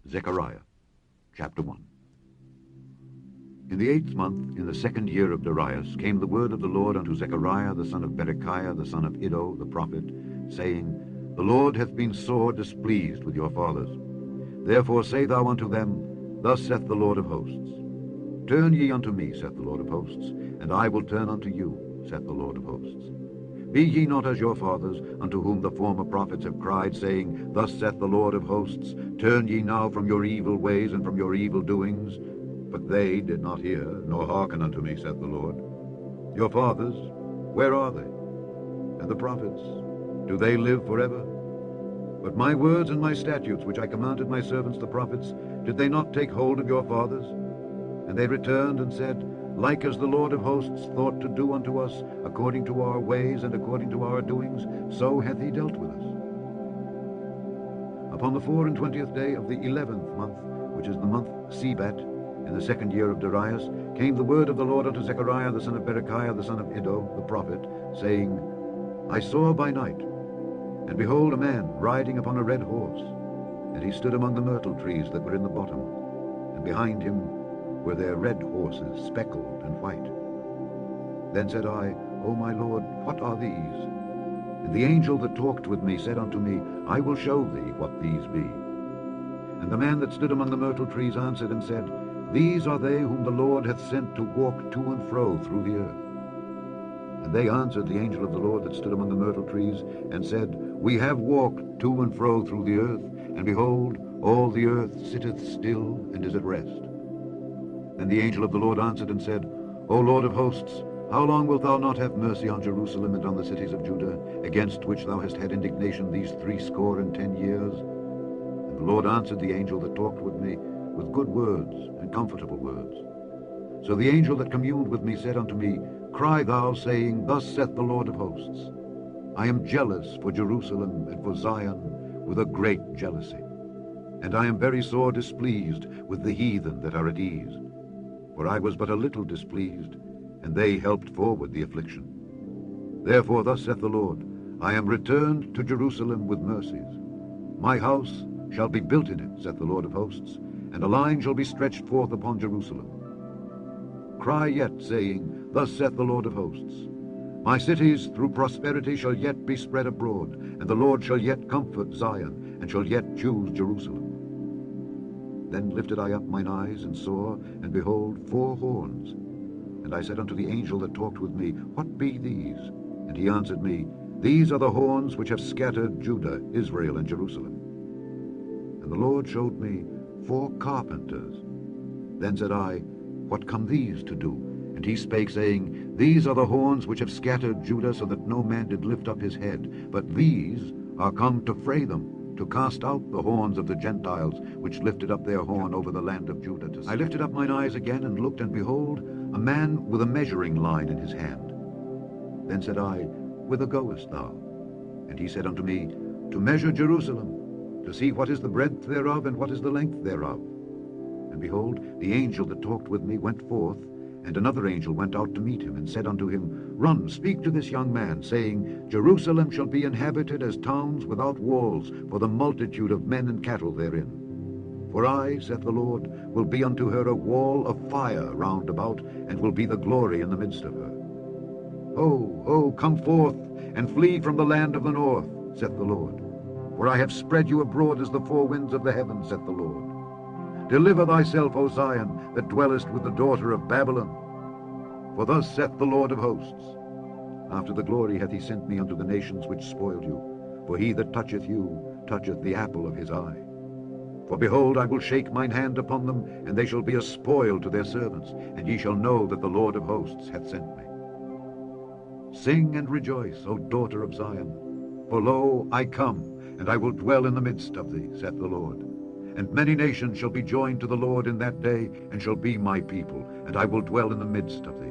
Zechariah, chapter 1. In the 8th month, in the 2nd year of Darius, came the word of the Lord unto Zechariah the son of Berechiah the son of Iddo the prophet, saying, The Lord hath been sore displeased with your fathers. Therefore say thou unto them, Thus saith the Lord of hosts, Turn ye unto me, saith the Lord of hosts, and I will turn unto you, saith the Lord of hosts. Be ye not as your fathers, unto whom the former prophets have cried, saying, Thus saith the Lord of hosts, Turn ye now from your evil ways and from your evil doings. But they did not hear, nor hearken unto me, saith the Lord. Your fathers, where are they? And the prophets, do they live forever? But my words and my statutes, which I commanded my servants the prophets, did they not take hold of your fathers? And they returned and said, Like as the Lord of hosts thought to do unto us, according to our ways and according to our doings, so hath he dealt with us. Upon the 24th day of the 11th month, which is the month Sebat, in the 2nd year of Darius, came the word of the Lord unto Zechariah the son of Berechiah the son of Iddo the prophet, saying, I saw by night, and behold a man riding upon a red horse, and he stood among the myrtle trees that were in the bottom, and behind him were their red horses, speckled and white. Then said I, O my Lord, what are these? And the angel that talked with me said unto me, I will show thee what these be. And the man that stood among the myrtle trees answered and said, These are they whom the Lord hath sent to walk to and fro through the earth. And they answered the angel of the Lord that stood among the myrtle trees, and said, We have walked to and fro through the earth, and behold, all the earth sitteth still and is at rest. And the angel of the Lord answered and said, O Lord of hosts, how long wilt thou not have mercy on Jerusalem and on the cities of Judah, against which thou hast had indignation these 60 years? And the Lord answered the angel that talked with me with good words and comfortable words. So the angel that communed with me said unto me, Cry thou, saying, Thus saith the Lord of hosts, I am jealous for Jerusalem and for Zion with a great jealousy, and I am very sore displeased with the heathen that are at ease. For I was but a little displeased, and they helped forward the affliction. Therefore thus saith the Lord, I am returned to Jerusalem with mercies. My house shall be built in it, saith the Lord of hosts, and a line shall be stretched forth upon Jerusalem. Cry yet, saying, Thus saith the Lord of hosts, My cities through prosperity shall yet be spread abroad, and the Lord shall yet comfort Zion, and shall yet choose Jerusalem. Then lifted I up mine eyes, and saw, and behold, 4 horns. And I said unto the angel that talked with me, What be these? And he answered me, These are the horns which have scattered Judah, Israel, and Jerusalem. And the Lord showed me 4 carpenters. Then said I, What come these to do? And he spake, saying, These are the horns which have scattered Judah, so that no man did lift up his head. But these are come to fray them, to cast out the horns of the Gentiles, which lifted up their horn over the land of Judah. I lifted up mine eyes again, and looked, and behold, a man with a measuring line in his hand. Then said I, Whither goest thou? And he said unto me, To measure Jerusalem, to see what is the breadth thereof, and what is the length thereof. And behold, the angel that talked with me went forth, and another angel went out to meet him, and said unto him, Run, speak to this young man, saying, Jerusalem shall be inhabited as towns without walls, for the multitude of men and cattle therein. For I, saith the Lord, will be unto her a wall of fire round about, and will be the glory in the midst of her. Ho, come forth, and flee from the land of the north, saith the Lord. For I have spread you abroad as the 4 winds of the heavens, saith the Lord. Deliver thyself, O Zion, that dwellest with the daughter of Babylon. For thus saith the Lord of hosts, After the glory hath he sent me unto the nations which spoiled you. For he that toucheth you toucheth the apple of his eye. For behold, I will shake mine hand upon them, and they shall be a spoil to their servants, and ye shall know that the Lord of hosts hath sent me. Sing and rejoice, O daughter of Zion. For lo, I come, and I will dwell in the midst of thee, saith the Lord. And many nations shall be joined to the Lord in that day, and shall be my people, and I will dwell in the midst of thee.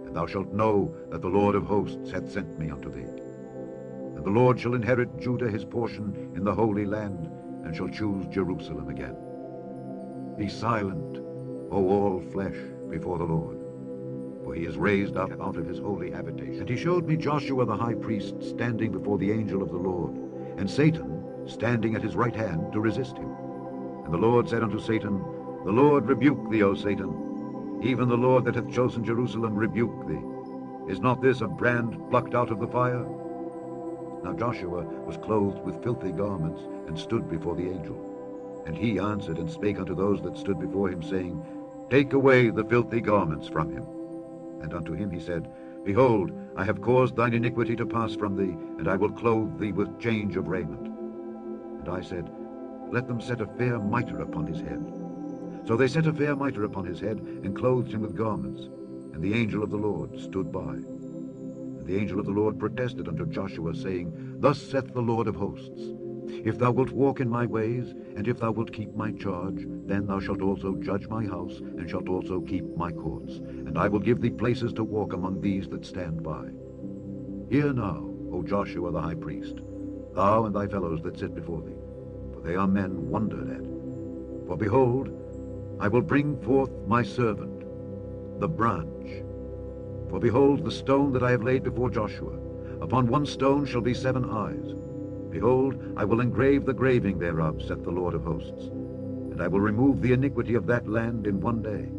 And thou shalt know that the Lord of hosts hath sent me unto thee. And the Lord shall inherit Judah his portion in the Holy Land, and shall choose Jerusalem again. Be silent, O all flesh, before the Lord, for he is raised up out of his holy habitation. And he showed me Joshua the high priest standing before the angel of the Lord, and Satan standing at his right hand to resist him. And the Lord said unto Satan, The Lord rebuke thee, O Satan. Even the Lord that hath chosen Jerusalem rebuke thee. Is not this a brand plucked out of the fire? Now Joshua was clothed with filthy garments, and stood before the angel. And he answered and spake unto those that stood before him, saying, Take away the filthy garments from him. And unto him he said, Behold, I have caused thine iniquity to pass from thee, and I will clothe thee with change of raiment. And I said, Let them set a fair mitre upon his head. So they set a fair mitre upon his head, and clothed him with garments. And the angel of the Lord stood by. And the angel of the Lord protested unto Joshua, saying, Thus saith the Lord of hosts, If thou wilt walk in my ways, and if thou wilt keep my charge, then thou shalt also judge my house, and shalt also keep my courts. And I will give thee places to walk among these that stand by. Hear now, O Joshua the high priest, thou and thy fellows that sit before thee, for they are men wondered at. For behold, I will bring forth my servant, the branch. For behold, the stone that I have laid before Joshua, upon one stone shall be 7 eyes. Behold, I will engrave the graving thereof, saith the Lord of hosts, and I will remove the iniquity of that land in one day.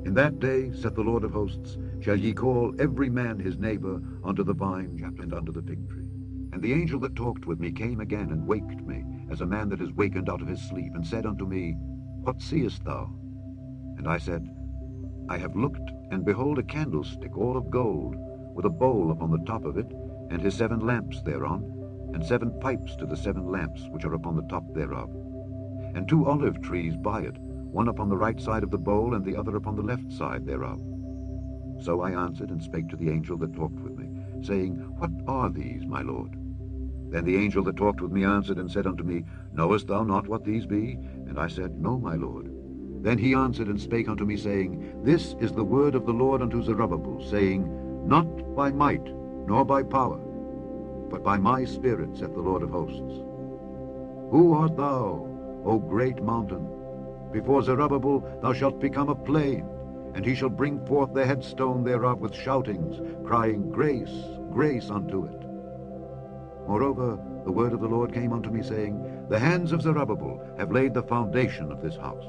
In that day, saith the Lord of hosts, shall ye call every man his neighbor unto the vine and unto the fig tree. And the angel that talked with me came again and waked me, as a man that is wakened out of his sleep, and said unto me, What seest thou? And I said, I have looked, and behold a candlestick all of gold, with a bowl upon the top of it, and his 7 lamps thereon, and 7 pipes to the 7 lamps which are upon the top thereof, and 2 olive trees by it, one upon the right side of the bowl, and the other upon the left side thereof. So I answered and spake to the angel that talked with me, saying, What are these, my Lord? Then the angel that talked with me answered and said unto me, Knowest thou not what these be? And I said, No, my Lord. Then he answered and spake unto me, saying, This is the word of the Lord unto Zerubbabel, saying, Not by might, nor by power, but by my spirit, saith the Lord of hosts. Who art thou, O great mountain? Before Zerubbabel thou shalt become a plain, and he shall bring forth the headstone thereof with shoutings, crying, Grace, grace unto it. Moreover, the word of the Lord came unto me, saying, The hands of Zerubbabel have laid the foundation of this house.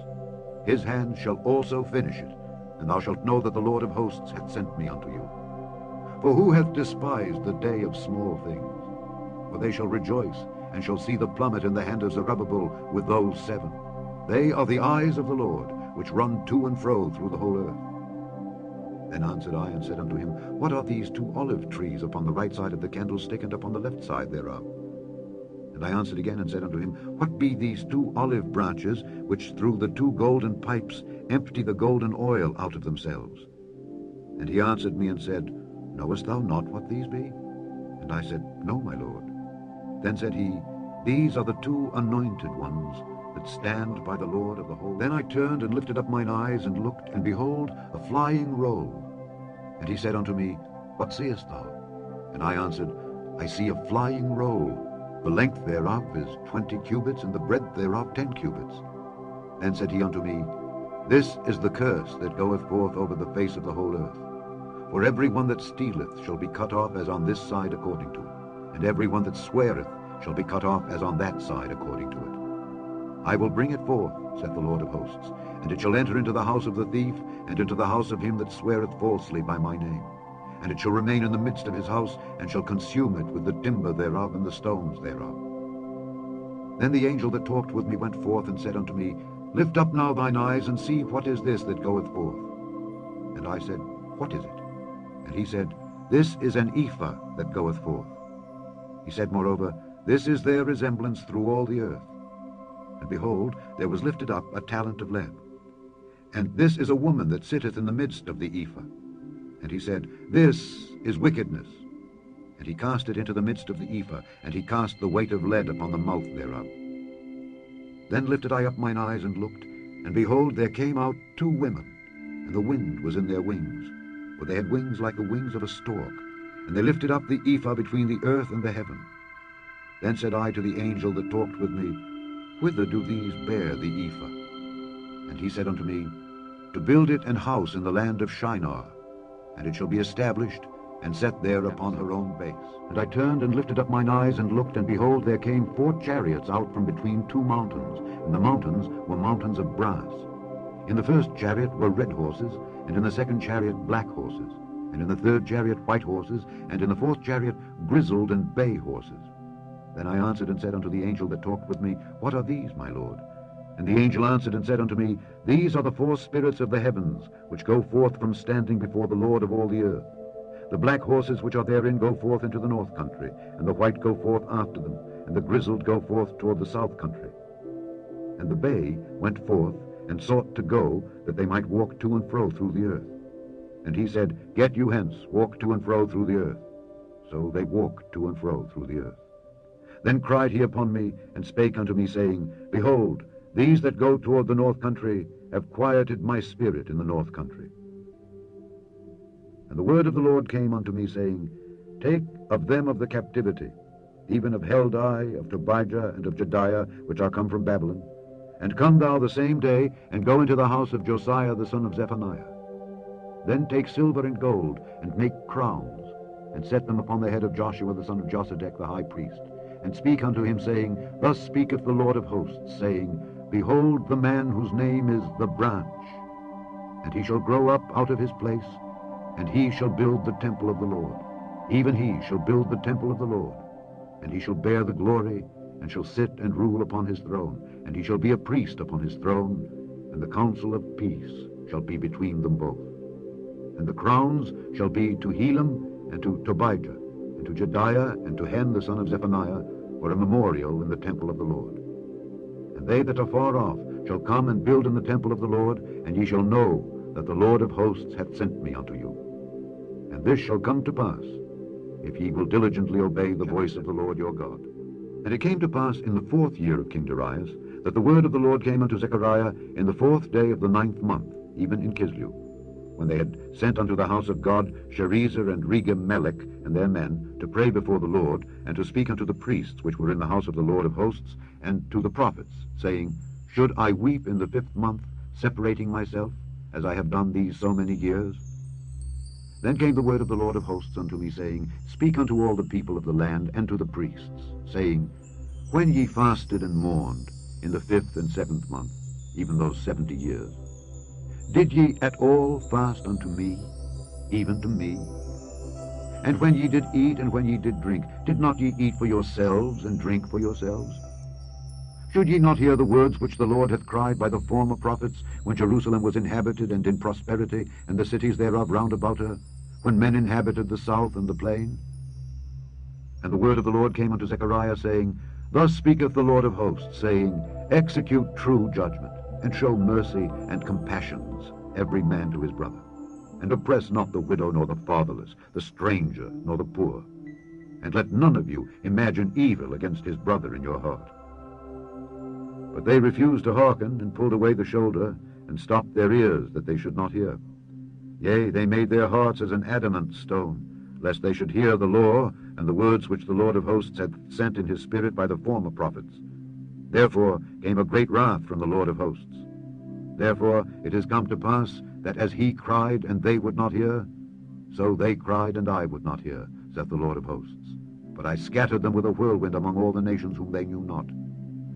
His hands shall also finish it, and thou shalt know that the Lord of hosts hath sent me unto you. For who hath despised the day of small things? For they shall rejoice, and shall see the plummet in the hand of Zerubbabel with those 7. They are the eyes of the Lord, which run to and fro through the whole earth. Then answered I and said unto him, What are these 2 olive trees upon the right side of the candlestick, and upon the left side thereof? And I answered again and said unto him, What be these 2 olive branches, which through the 2 golden pipes empty the golden oil out of themselves? And he answered me and said, Knowest thou not what these be? And I said, No, my Lord. Then said he, These are the 2 anointed ones that stand by the Lord of the whole. Then I turned and lifted up mine eyes and looked, and behold, a flying roll. And he said unto me, What seest thou? And I answered, I see a flying roll. The length thereof is 20 cubits, and the breadth thereof 10 cubits. Then said he unto me, This is the curse that goeth forth over the face of the whole earth. For every one that stealeth shall be cut off as on this side according to it, and every one that sweareth shall be cut off as on that side according to it. I will bring it forth, saith the Lord of hosts, and it shall enter into the house of the thief, and into the house of him that sweareth falsely by my name. And it shall remain in the midst of his house, and shall consume it with the timber thereof and the stones thereof. Then the angel that talked with me went forth and said unto me, Lift up now thine eyes, and see what is this that goeth forth. And I said, What is it? And he said, This is an ephah that goeth forth. He said moreover, This is their resemblance through all the earth. And behold, there was lifted up a talent of lead. And this is a woman that sitteth in the midst of the ephah. And he said, This is wickedness. And he cast it into the midst of the ephah, and he cast the weight of lead upon the mouth thereof. Then lifted I up mine eyes and looked, and behold, there came out 2 women, and the wind was in their wings, for they had wings like the wings of a stork, and they lifted up the ephah between the earth and the heaven. Then said I to the angel that talked with me, Whither do these bear the ephah? And he said unto me, To build it an house in the land of Shinar, and it shall be established, and set there upon her own base. And I turned and lifted up mine eyes and looked, and behold, there came 4 chariots out from between 2 mountains, and the mountains were mountains of brass. In the first chariot were red horses, and in the second chariot black horses, and in the third chariot white horses, and in the fourth chariot grizzled and bay horses. Then I answered and said unto the angel that talked with me, What are these, my Lord? And the angel answered and said unto me, These are the 4 spirits of the heavens, which go forth from standing before the Lord of all the earth. The black horses which are therein go forth into the north country, and the white go forth after them, and the grizzled go forth toward the south country. And the bay went forth, and sought to go, that they might walk to and fro through the earth. And he said, Get you hence, walk to and fro through the earth. So they walked to and fro through the earth. Then cried he upon me, and spake unto me, saying, Behold, these that go toward the north country have quieted my spirit in the north country. And the word of the Lord came unto me, saying, Take of them of the captivity, even of Heldai, of Tobijah, and of Jedaiah, which are come from Babylon, and come thou the same day, and go into the house of Josiah the son of Zephaniah. Then take silver and gold, and make crowns, and set them upon the head of Joshua the son of Josedech the high priest, and speak unto him, saying, Thus speaketh the Lord of hosts, saying, Behold the man whose name is the branch, and he shall grow up out of his place, and he shall build the temple of the Lord. Even he shall build the temple of the Lord, and he shall bear the glory, and shall sit and rule upon his throne, and he shall be a priest upon his throne, and the counsel of peace shall be between them both. And the crowns shall be to Helam, and to Tobijah, and to Jedaiah, and to Hen the son of Zephaniah, for a memorial in the temple of the Lord. And they that are far off shall come and build in the temple of the Lord, and ye shall know that the Lord of hosts hath sent me unto you. And this shall come to pass, if ye will diligently obey the voice of the Lord your God. And it came to pass in the 4th year of King Darius, that the word of the Lord came unto Zechariah in the 4th day of the 9th month, even in Kislew, when they had sent unto the house of God Sherezer and Regem-melech and their men to pray before the Lord, and to speak unto the priests which were in the house of the Lord of hosts, and to the prophets, saying, Should I weep in the 5th month, separating myself, as I have done these so many years? Then came the word of the Lord of hosts unto me, saying, Speak unto all the people of the land, and to the priests, saying, When ye fasted and mourned in the 5th and 7th month, even those 70 years, did ye at all fast unto me, even to me? And when ye did eat and when ye did drink, did not ye eat for yourselves and drink for yourselves? Should ye not hear the words which the Lord hath cried by the former prophets, when Jerusalem was inhabited and in prosperity, and the cities thereof round about her, when men inhabited the south and the plain? And the word of the Lord came unto Zechariah, saying, Thus speaketh the Lord of hosts, saying, Execute true judgment, and show mercy and compassions, every man to his brother. And oppress not the widow, nor the fatherless, the stranger, nor the poor. And let none of you imagine evil against his brother in your heart. But they refused to hearken, and pulled away the shoulder, and stopped their ears, that they should not hear. Yea, they made their hearts as an adamant stone, lest they should hear the law, and the words which the Lord of hosts had sent in his spirit by the former prophets. Therefore came a great wrath from the Lord of hosts. Therefore it is come to pass, that as he cried, and they would not hear, so they cried, and I would not hear, saith the Lord of hosts. But I scattered them with a whirlwind among all the nations whom they knew not.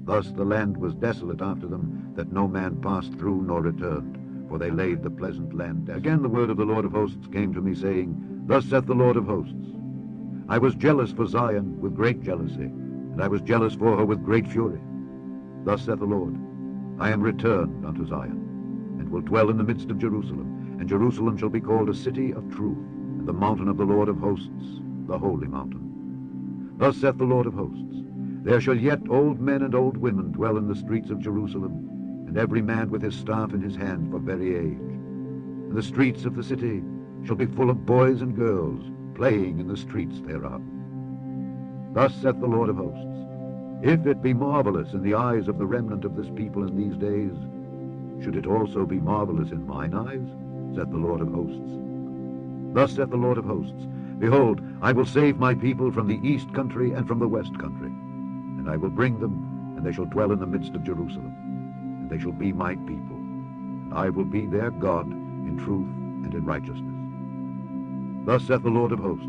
Thus the land was desolate after them, that no man passed through nor returned, for they laid the pleasant land. Again the word of the Lord of hosts came to me, saying, Thus saith the Lord of hosts, I was jealous for Zion with great jealousy, and I was jealous for her with great fury. Thus saith the Lord, I am returned unto Zion, and will dwell in the midst of Jerusalem, and Jerusalem shall be called a city of truth, and the mountain of the Lord of hosts, the holy mountain. Thus saith the Lord of hosts, There shall yet old men and old women dwell in the streets of Jerusalem, and every man with his staff in his hand for very age. And the streets of the city shall be full of boys and girls, playing in the streets thereof. Thus saith the Lord of hosts, If it be marvelous in the eyes of the remnant of this people in these days, should it also be marvelous in mine eyes, saith the Lord of hosts. Thus saith the Lord of hosts, Behold, I will save my people from the east country and from the west country, and I will bring them, and they shall dwell in the midst of Jerusalem, and they shall be my people, and I will be their God in truth and in righteousness. Thus saith the Lord of hosts,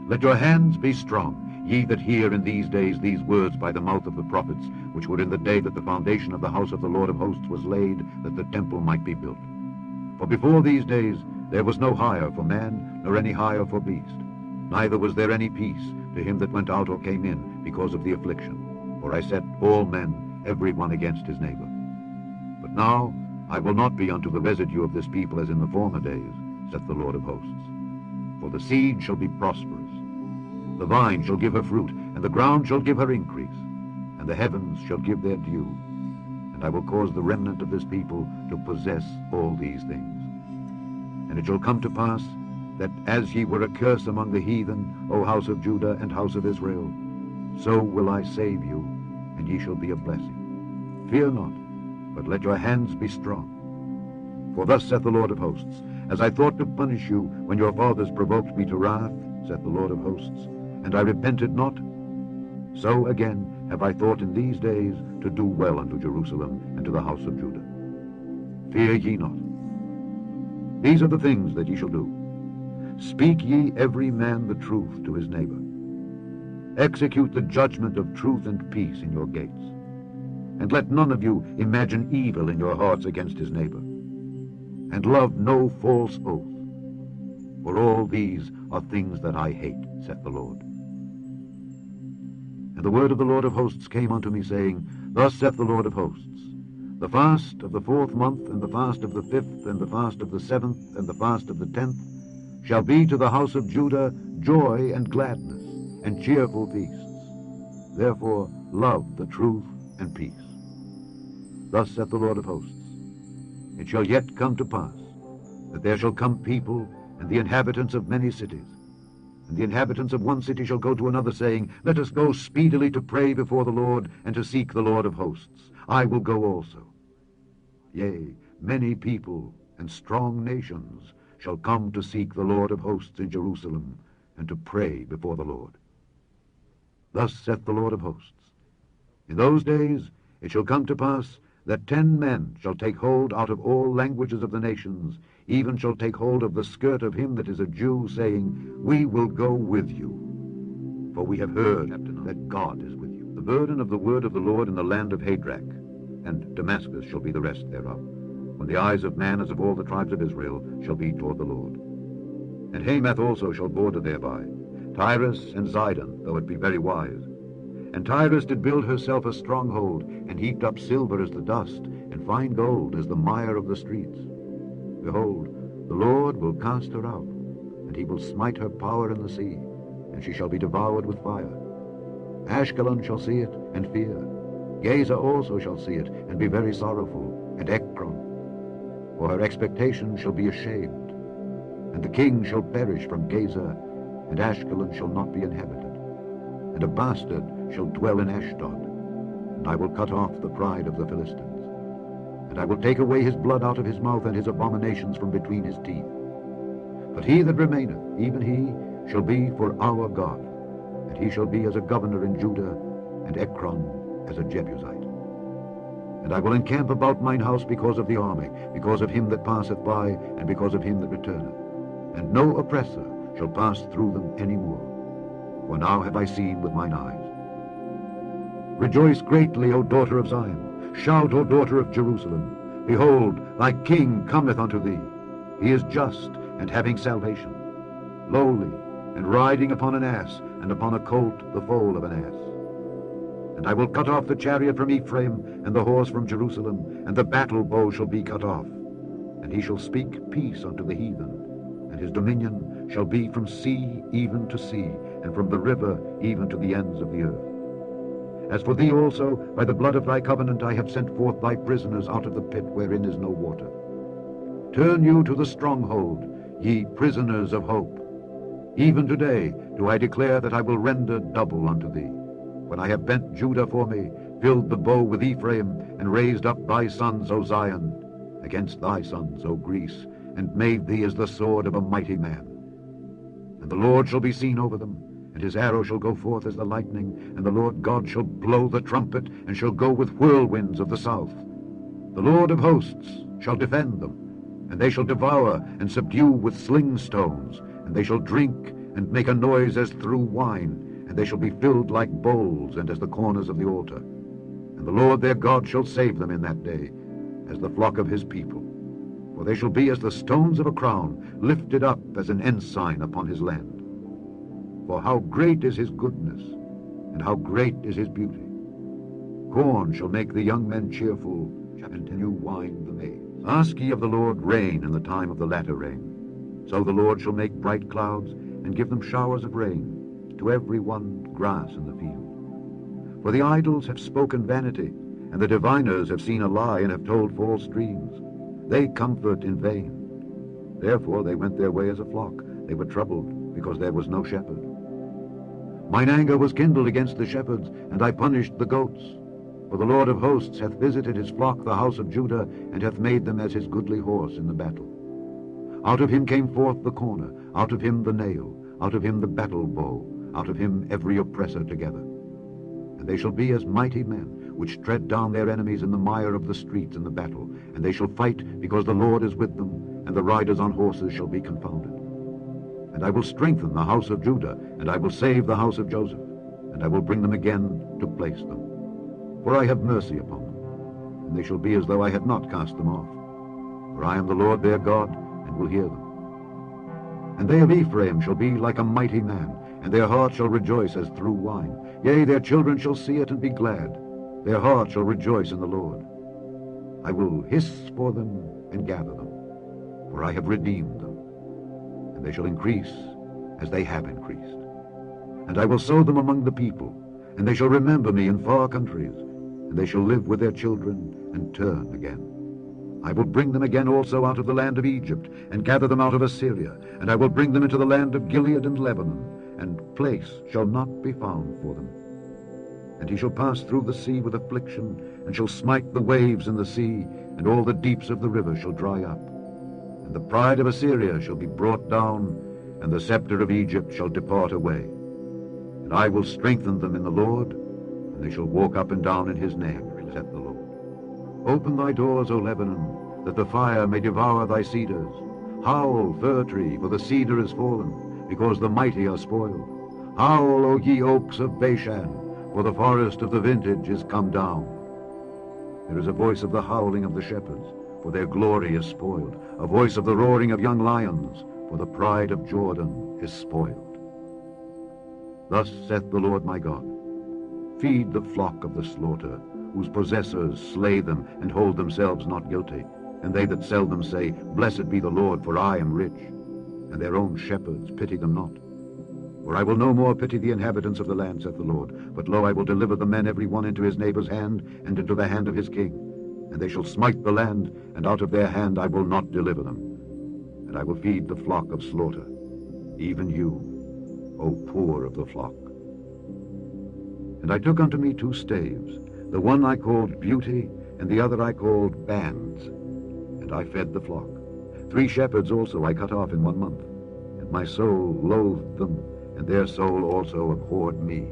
Let your hands be strong, ye that hear in these days these words by the mouth of the prophets, which were in the day that the foundation of the house of the Lord of hosts was laid, that the temple might be built. For before these days there was no hire for man, nor any hire for beast. Neither was there any peace to him that went out or came in, because of the affliction. For I set all men, every one against his neighbor. But now I will not be unto the residue of this people as in the former days, saith the Lord of hosts. For the seed shall be prosperous, the vine shall give her fruit, and the ground shall give her increase, and the heavens shall give their dew. And I will cause the remnant of this people to possess all these things. And it shall come to pass, that as ye were a curse among the heathen, O house of Judah and house of Israel, so will I save you, and ye shall be a blessing. Fear not, but let your hands be strong. For thus saith the Lord of hosts, As I thought to punish you when your fathers provoked me to wrath, saith the Lord of hosts, and I repented not, so again have I thought in these days to do well unto Jerusalem and to the house of Judah. Fear ye not. These are the things that ye shall do. Speak ye every man the truth to his neighbor. Execute the judgment of truth and peace in your gates. And let none of you imagine evil in your hearts against his neighbor. And love no false oath. For all these are things that I hate, saith the Lord. And the word of the Lord of hosts came unto me, saying, Thus saith the Lord of hosts, The fast of the 4th month, and the fast of the 5th, and the fast of the 7th, and the fast of the 10th, shall be to the house of Judah joy and gladness, and cheerful feasts. Therefore love the truth and peace. Thus saith the Lord of hosts, It shall yet come to pass, that there shall come people, and the inhabitants of many cities. And the inhabitants of one city shall go to another, saying, Let us go speedily to pray before the Lord, and to seek the Lord of hosts. I will go also. Yea, many people and strong nations shall come to seek the Lord of hosts in Jerusalem, and to pray before the Lord. Thus saith the Lord of hosts, In those days it shall come to pass, that 10 men shall take hold out of all languages of the nations, even shall take hold of the skirt of him that is a Jew, saying, We will go with you. For we have heard that God is with you. The burden of the word of the Lord in the land of Hadrach, and Damascus shall be the rest thereof, when the eyes of man as of all the tribes of Israel shall be toward the Lord. And Hamath also shall border thereby, Tyrus and Zidon, though it be very wise. And Tyrus did build herself a stronghold, and heaped up silver as the dust, and fine gold as the mire of the streets. Behold, the Lord will cast her out, and he will smite her power in the sea, and she shall be devoured with fire. Ashkelon shall see it, and fear. Gaza also shall see it, and be very sorrowful, and Ekron. For her expectation shall be ashamed. And the king shall perish from Gaza, and Ashkelon shall not be inhabited. And a bastard shall dwell in Ashdod, and I will cut off the pride of the Philistines. And I will take away his blood out of his mouth, and his abominations from between his teeth. But he that remaineth, even he, shall be for our God, and he shall be as a governor in Judah, and Ekron as a Jebusite. And I will encamp about mine house because of the army, because of him that passeth by, and because of him that returneth. And no oppressor shall pass through them any more. For now have I seen with mine eyes. Rejoice greatly, O daughter of Zion. Shout, O daughter of Jerusalem. Behold, thy king cometh unto thee. He is just, and having salvation, lowly, and riding upon an ass, and upon a colt the foal of an ass. And I will cut off the chariot from Ephraim, and the horse from Jerusalem, and the battle bow shall be cut off. And he shall speak peace unto the heathen, and his dominion shall be from sea even to sea, and from the river even to the ends of the earth. As for thee also, by the blood of thy covenant I have sent forth thy prisoners out of the pit wherein is no water. Turn you to the stronghold, ye prisoners of hope. Even today do I declare that I will render double unto thee. When I have bent Judah for me, filled the bow with Ephraim, and raised up thy sons, O Zion, against thy sons, O Greece, and made thee as the sword of a mighty man. And the Lord shall be seen over them, and his arrow shall go forth as the lightning, and the Lord God shall blow the trumpet, and shall go with whirlwinds of the south. The Lord of hosts shall defend them, and they shall devour and subdue with sling stones, and they shall drink and make a noise as through wine, and they shall be filled like bowls, and as the corners of the altar. And the Lord their God shall save them in that day, as the flock of his people. For they shall be as the stones of a crown, lifted up as an ensign upon his land. For how great is his goodness, and how great is his beauty! Corn shall make the young men cheerful, and new wine the maize. Ask ye of the Lord rain in the time of the latter rain. So the Lord shall make bright clouds, and give them showers of rain, to every one grass in the field. For the idols have spoken vanity, and the diviners have seen a lie, and have told false dreams. They comfort in vain. Therefore they went their way as a flock. They were troubled, because there was no shepherd. Mine anger was kindled against the shepherds, and I punished the goats. For the Lord of hosts hath visited his flock, the house of Judah, and hath made them as his goodly horse in the battle. Out of him came forth the corner, out of him the nail, out of him the battle bow, out of him every oppressor together. And they shall be as mighty men, which tread down their enemies in the mire of the streets in the battle. And they shall fight, because the Lord is with them, and the riders on horses shall be confounded. And I will strengthen the house of Judah, and I will save the house of Joseph, and I will bring them again to place them. For I have mercy upon them, and they shall be as though I had not cast them off. For I am the Lord their God, and will hear them. And they of Ephraim shall be like a mighty man, and their heart shall rejoice as through wine. Yea, their children shall see it and be glad. Their heart shall rejoice in the Lord. I will hiss for them and gather them, for I have redeemed them. And they shall increase as they have increased. And I will sow them among the people, and they shall remember me in far countries, and they shall live with their children and turn again. I will bring them again also out of the land of Egypt, and gather them out of Assyria, and I will bring them into the land of Gilead and Lebanon, and place shall not be found for them. And he shall pass through the sea with affliction, and shall smite the waves in the sea, and all the deeps of the river shall dry up. And the pride of Assyria shall be brought down, and the scepter of Egypt shall depart away. And I will strengthen them in the Lord, and they shall walk up and down in his name, saith the Lord. Open thy doors, O Lebanon, that the fire may devour thy cedars. Howl, fir tree, for the cedar is fallen, because the mighty are spoiled. Howl, O ye oaks of Bashan, for the forest of the vintage is come down. There is a voice of the howling of the shepherds, for their glory is spoiled, a voice of the roaring of young lions, for the pride of Jordan is spoiled. Thus saith the Lord my God, feed the flock of the slaughter, whose possessors slay them and hold themselves not guilty, and they that sell them say, Blessed be the Lord, for I am rich, and their own shepherds pity them not. For I will no more pity the inhabitants of the land, saith the Lord, but lo, I will deliver the men every one into his neighbor's hand, and into the hand of his king. And they shall smite the land, and out of their hand I will not deliver them. And I will feed the flock of slaughter, even you, O poor of the flock. And I took unto me 2 staves, the one I called Beauty, and the other I called Bands, and I fed the flock. 3 shepherds also I cut off in 1 month, and my soul loathed them, and their soul also abhorred me.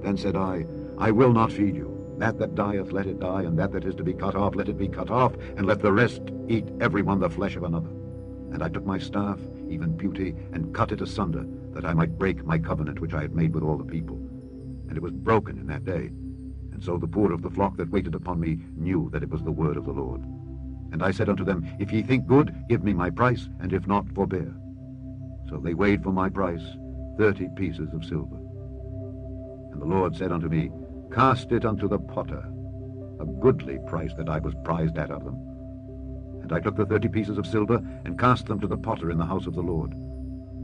Then said I will not feed you. That dieth, let it die, and that is to be cut off, let it be cut off, and let the rest eat every one the flesh of another. And I took my staff, even Beauty, and cut it asunder, that I might break my covenant which I had made with all the people. And it was broken in that day. And so the poor of the flock that waited upon me knew that it was the word of the Lord. And I said unto them, If ye think good, give me my price, and if not, forbear. So they weighed for my price 30 pieces of silver. And the Lord said unto me, Cast it unto the potter, a goodly price that I was prized at of them. And I took the 30 pieces of silver, and cast them to the potter in the house of the Lord.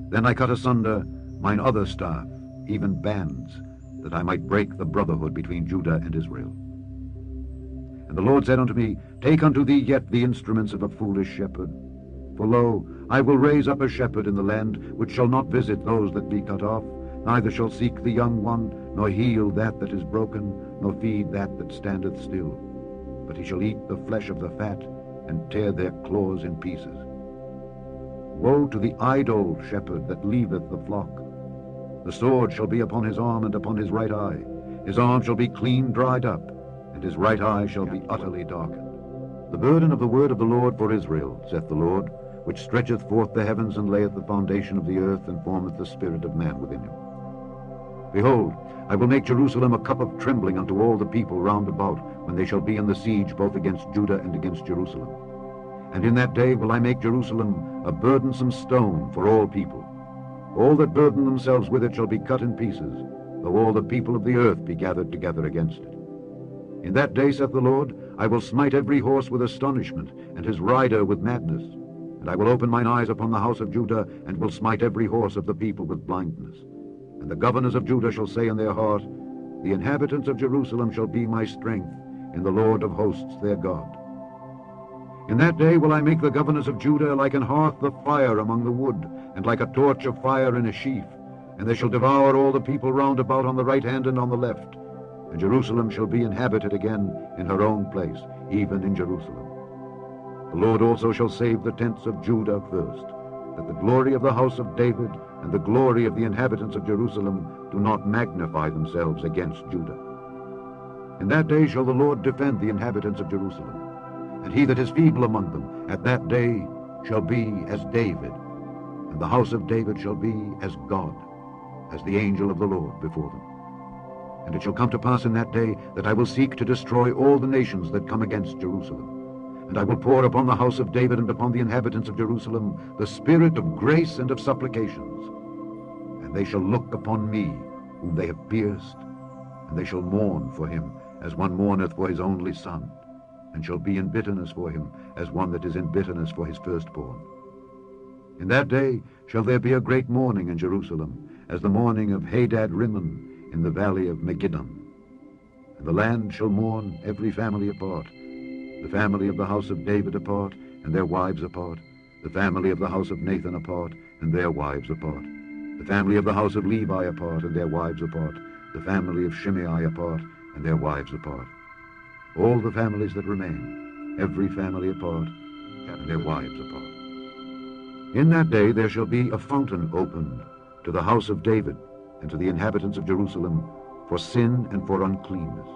Then I cut asunder mine other staff, even Bands, that I might break the brotherhood between Judah and Israel. And the Lord said unto me, Take unto thee yet the instruments of a foolish shepherd. For lo, I will raise up a shepherd in the land, which shall not visit those that be cut off, neither shall seek the young one, nor heal that is broken, nor feed that standeth still. But he shall eat the flesh of the fat, and tear their claws in pieces. Woe to the idle shepherd that leaveth the flock. The sword shall be upon his arm and upon his right eye. His arm shall be clean dried up, and his right eye shall be utterly darkened. The burden of the word of the Lord for Israel, saith the Lord, which stretcheth forth the heavens, and layeth the foundation of the earth, and formeth the spirit of man within him. Behold, I will make Jerusalem a cup of trembling unto all the people round about, when they shall be in the siege both against Judah and against Jerusalem. And in that day will I make Jerusalem a burdensome stone for all people. All that burden themselves with it shall be cut in pieces, though all the people of the earth be gathered together against it. In that day, saith the Lord, I will smite every horse with astonishment, and his rider with madness. And I will open mine eyes upon the house of Judah, and will smite every horse of the people with blindness. And the governors of Judah shall say in their heart, The inhabitants of Jerusalem shall be my strength in the Lord of hosts their God. In that day will I make the governors of Judah like an hearth of fire among the wood, and like a torch of fire in a sheaf. And they shall devour all the people round about on the right hand and on the left. And Jerusalem shall be inhabited again in her own place, even in Jerusalem. The Lord also shall save the tents of Judah first, that the glory of the house of David and the glory of the inhabitants of Jerusalem do not magnify themselves against Judah. In that day shall the Lord defend the inhabitants of Jerusalem, and he that is feeble among them at that day shall be as David, and the house of David shall be as God, as the angel of the Lord before them. And it shall come to pass in that day that I will seek to destroy all the nations that come against Jerusalem. And I will pour upon the house of David and upon the inhabitants of Jerusalem the spirit of grace and of supplications. And they shall look upon me, whom they have pierced, and they shall mourn for him, as one mourneth for his only son, and shall be in bitterness for him, as one that is in bitterness for his firstborn. In that day shall there be a great mourning in Jerusalem, as the mourning of Hadad-rimmon in the valley of Megiddon. And the land shall mourn every family apart, the family of the house of David apart, and their wives apart, the family of the house of Nathan apart, and their wives apart, the family of the house of Levi apart, and their wives apart, the family of Shimei apart, and their wives apart. All the families that remain, every family apart, and their wives apart. In that day there shall be a fountain opened to the house of David, and to the inhabitants of Jerusalem, for sin and for uncleanness.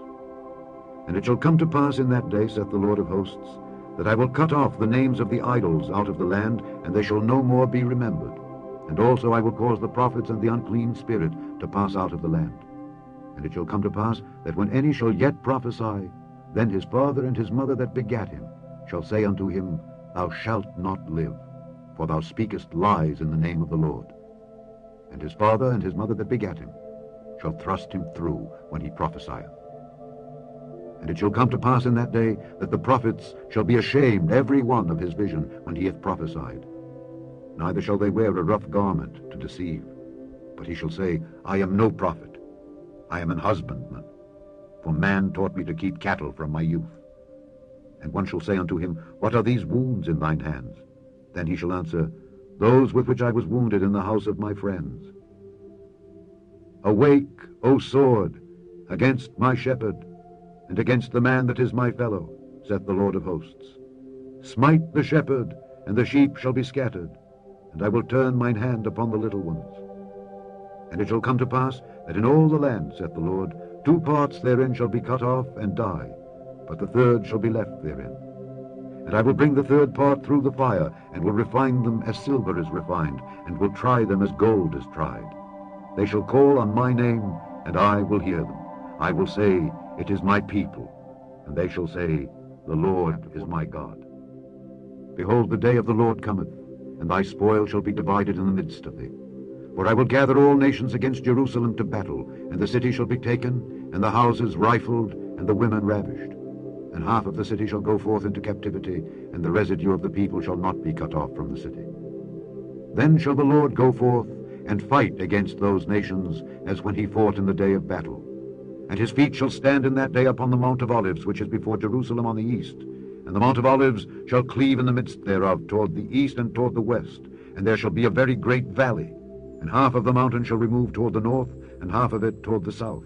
And it shall come to pass in that day, saith the Lord of hosts, that I will cut off the names of the idols out of the land, and they shall no more be remembered. And also I will cause the prophets and the unclean spirit to pass out of the land. And it shall come to pass that when any shall yet prophesy, then his father and his mother that begat him shall say unto him, Thou shalt not live, for thou speakest lies in the name of the Lord. And his father and his mother that begat him shall thrust him through when he prophesieth. And it shall come to pass in that day that the prophets shall be ashamed every one of his vision when he hath prophesied. Neither shall they wear a rough garment to deceive, but he shall say, I am no prophet, I am an husbandman, for man taught me to keep cattle from my youth. And one shall say unto him, What are these wounds in thine hands? Then he shall answer, Those with which I was wounded in the house of my friends. Awake, O sword, against my shepherd, and against the man that is my fellow, saith the Lord of hosts. Smite the shepherd, and the sheep shall be scattered, and I will turn mine hand upon the little ones. And it shall come to pass that in all the land, saith the Lord, 2 parts therein shall be cut off and die, but the third shall be left therein. And I will bring the third part through the fire, and will refine them as silver is refined, and will try them as gold is tried. They shall call on my name, and I will hear them. I will say, It is my people, and they shall say, The Lord is my God. Behold, the day of the Lord cometh, and thy spoil shall be divided in the midst of thee. For I will gather all nations against Jerusalem to battle, and the city shall be taken, and the houses rifled, and the women ravished. And half of the city shall go forth into captivity, and the residue of the people shall not be cut off from the city. Then shall the Lord go forth and fight against those nations, as when he fought in the day of battle. And his feet shall stand in that day upon the Mount of Olives, which is before Jerusalem on the east. And the Mount of Olives shall cleave in the midst thereof toward the east and toward the west. And there shall be a very great valley. And half of the mountain shall remove toward the north, and half of it toward the south.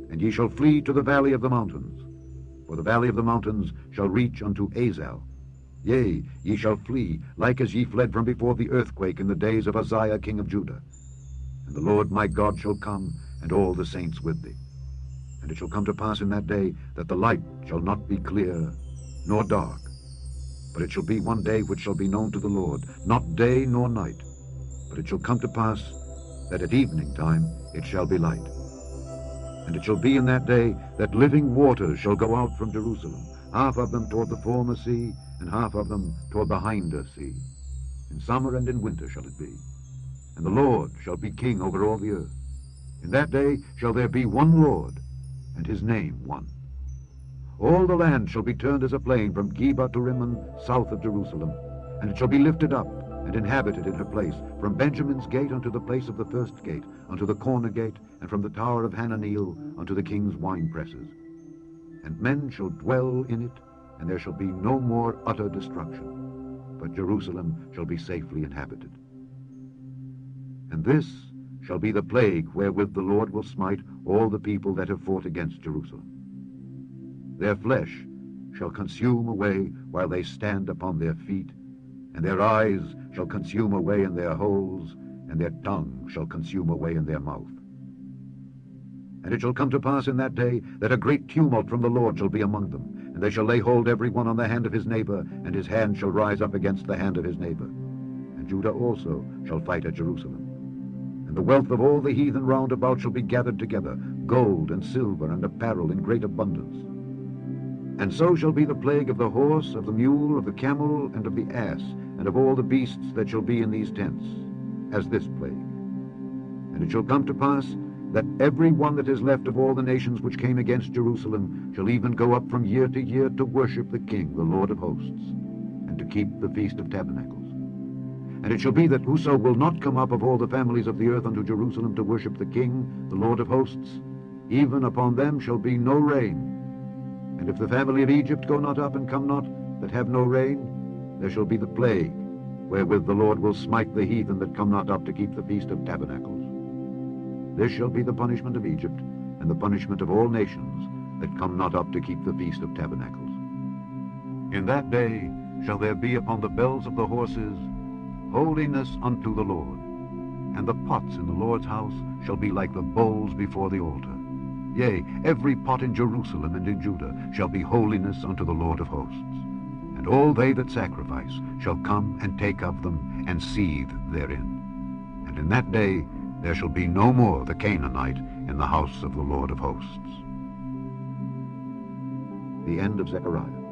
And ye shall flee to the valley of the mountains. For the valley of the mountains shall reach unto Azal. Yea, ye shall flee, like as ye fled from before the earthquake in the days of Uzziah king of Judah. And the Lord my God shall come, and all the saints with thee. And it shall come to pass in that day that the light shall not be clear, nor dark. But it shall be one day which shall be known to the Lord, not day nor night. But it shall come to pass that at evening time it shall be light. And it shall be in that day that living waters shall go out from Jerusalem, half of them toward the former sea, and half of them toward the hinder sea. In summer and in winter shall it be. And the Lord shall be king over all the earth. In that day shall there be one Lord, and his name one. All the land shall be turned as a plain from Geba to Rimmon, south of Jerusalem, and it shall be lifted up, and inhabited in her place, from Benjamin's gate unto the place of the first gate, unto the corner gate, and from the tower of Hananeel unto the king's winepresses. And men shall dwell in it, and there shall be no more utter destruction, but Jerusalem shall be safely inhabited. And this shall be the plague wherewith the Lord will smite all the people that have fought against Jerusalem. Their flesh shall consume away while they stand upon their feet, and their eyes shall consume away in their holes, and their tongue shall consume away in their mouth. And it shall come to pass in that day that a great tumult from the Lord shall be among them, and they shall lay hold every one on the hand of his neighbor, and his hand shall rise up against the hand of his neighbor. And Judah also shall fight at Jerusalem. And the wealth of all the heathen round about shall be gathered together, gold and silver and apparel in great abundance. And so shall be the plague of the horse, of the mule, of the camel, and of the ass, and of all the beasts that shall be in these tents, as this plague. And it shall come to pass that every one that is left of all the nations which came against Jerusalem shall even go up from year to year to worship the King, the Lord of hosts, and to keep the Feast of Tabernacles. And it shall be that whoso will not come up of all the families of the earth unto Jerusalem to worship the King, the Lord of hosts, even upon them shall be no rain. And if the family of Egypt go not up and come not, that have no rain, there shall be the plague, wherewith the Lord will smite the heathen that come not up to keep the Feast of Tabernacles. This shall be the punishment of Egypt, and the punishment of all nations that come not up to keep the Feast of Tabernacles. In that day shall there be upon the bells of the horses holiness unto the Lord, and the pots in the Lord's house shall be like the bowls before the altar. Yea, every pot in Jerusalem and in Judah shall be holiness unto the Lord of hosts. And all they that sacrifice shall come and take of them, and seethe therein. And in that day there shall be no more the Canaanite in the house of the Lord of hosts. The end of Zechariah.